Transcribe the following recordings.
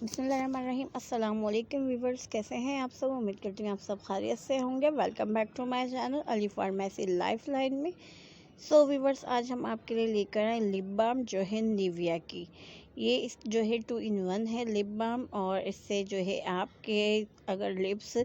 बिस्मिल्लाहिर्रहमानिर्रहीम। अस्सलाम वालेकुम व्यूवर्स, कैसे हैं आप सब। उम्मीद करती हूँ आप सब खैरियत से होंगे। Welcome back to my channel Ali pharmacy lifeline में। सो व्यूवर्स, आज हम आपके लिए लेकर आए लिप बाम जो है निविया की। ये इस जो है 2 in 1 है लिप बाम, और इससे जो है आपके अगर लिप्स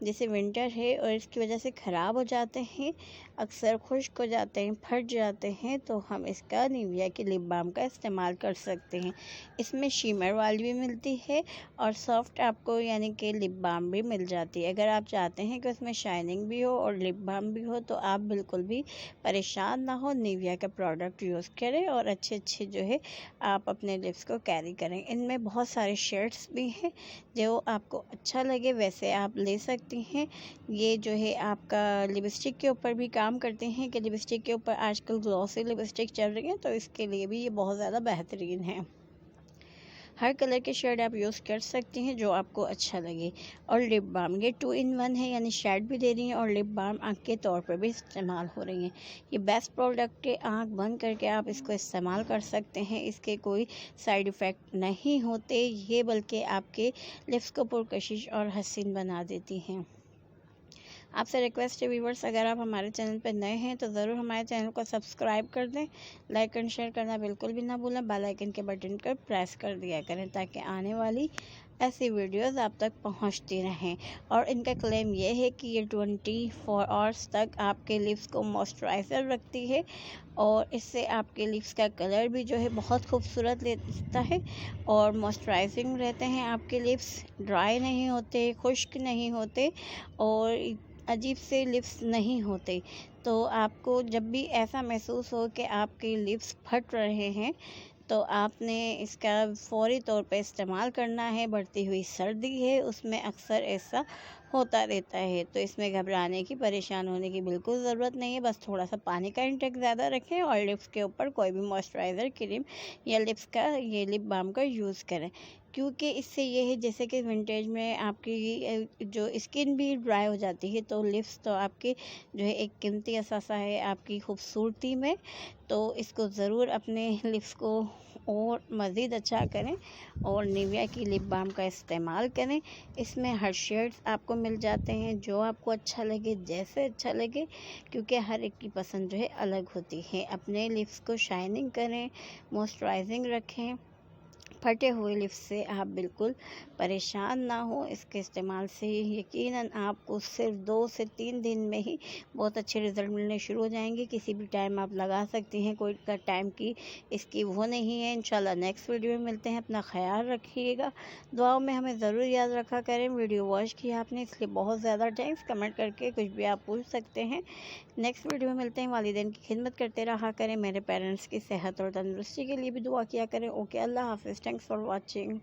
जैसे विंटर है और इसकी वजह से ख़राब हो जाते हैं, अक्सर खुश्क हो जाते हैं, फट जाते हैं, तो हम इसका निविया की लिप बाम का इस्तेमाल कर सकते हैं। इसमें शीमर वाली भी मिलती है और सॉफ्ट आपको यानी कि लिप बाम भी मिल जाती है। अगर आप चाहते हैं कि उसमें शाइनिंग भी हो और लिप बाम भी हो, तो आप बिल्कुल भी परेशान ना हो, निविया का प्रोडक्ट यूज़ करें और अच्छे अच्छे जो है आप अपने लिप्स को कैरी करें। इनमें बहुत सारे शेड्स भी हैं, जो आपको अच्छा लगे वैसे आप ले सकती हैं। ये जो है आपका लिपस्टिक के ऊपर भी काम करते हैं कि लिपस्टिक के ऊपर आजकल ग्लॉसी लिपस्टिक चल रही है, तो इसके लिए भी ये बहुत ज़्यादा बेहतरीन है। हर कलर के शेड आप यूज़ कर सकती हैं जो आपको अच्छा लगे। और लिप बाम ये 2 in 1 है, यानी शेड भी दे रही हैं और लिप बाम आँख के तौर पर भी इस्तेमाल हो रही हैं। ये बेस्ट प्रोडक्ट है, आँख बंद करके आप इसको इस्तेमाल कर सकते हैं। इसके कोई साइड इफ़ेक्ट नहीं होते ये, बल्कि आपके लिप्स को पुरकशिश और हसीन बना देती हैं। आपसे रिक्वेस्ट है व्यूवर्स, अगर आप हमारे चैनल पर नए हैं तो ज़रूर हमारे चैनल को सब्सक्राइब कर दें। लाइक एंड शेयर करना बिल्कुल भी ना भूलें। बेल आइकन के बटन को प्रेस कर दिया करें ताकि आने वाली ऐसी वीडियोस आप तक पहुंचती रहें। और इनका क्लेम ये है कि ये 24 आवर्स तक आपके लिप्स को मॉइस्चराइज़र रखती है और इससे आपके लिप्स का कलर भी जो है बहुत खूबसूरत लगता है और मॉइस्चराइजिंग रहते हैं। आपके लिप्स ड्राई नहीं होते, खुश्क नहीं होते और अजीब से लिप्स नहीं होते। तो आपको जब भी ऐसा महसूस हो कि आपके लिप्स फट रहे हैं, तो आपने इसका फ़ौरी तौर पे इस्तेमाल करना है। बढ़ती हुई सर्दी है, उसमें अक्सर ऐसा होता रहता है, तो इसमें घबराने की, परेशान होने की बिल्कुल ज़रूरत नहीं है। बस थोड़ा सा पानी का इंटेक ज़्यादा रखें और लिप्स के ऊपर कोई भी मॉइस्चराइज़र क्रीम या लिप्स का ये लिप बाम का यूज़ करें, क्योंकि इससे ये है जैसे कि विंटेज में आपकी जो स्किन भी ड्राई हो जाती है, तो लिप्स तो आपके जो है एक कीमती असासा है आपकी खूबसूरती में। तो इसको ज़रूर अपने लिप्स को और मज़ीद अच्छा करें और निविया की लिप बाम का इस्तेमाल करें। इसमें हर शेड्स आपको मिल जाते हैं, जो आपको अच्छा लगे, जैसे अच्छा लगे, क्योंकि हर एक की पसंद जो है अलग होती है। अपने लिप्स को शाइनिंग करें, मॉइस्चराइजिंग रखें। फटे हुए लिप्स से आप बिल्कुल परेशान ना हो। इसके इस्तेमाल से यकीनन आपको सिर्फ 2 से 3 दिन में ही बहुत अच्छे रिज़ल्ट मिलने शुरू हो जाएंगे। किसी भी टाइम आप लगा सकती हैं, कोई का टाइम की इसकी वो नहीं है। इंशाल्लाह नेक्स्ट वीडियो में मिलते हैं। अपना ख्याल रखिएगा, दुआओं में हमें ज़रूर याद रखा करें। वीडियो वॉच किया आपने इसलिए बहुत ज़्यादा थैंक्स। कमेंट करके कुछ भी आप पूछ सकते हैं। नेक्स्ट वीडियो में मिलते हैं। वालिदैन की खिदमत करते रहा करें। मेरे पेरेंट्स की सेहत और तंदुरुस्ती के लिए भी दुआ किया करें। ओके, अल्लाह हाफिज़। Thanks for watching.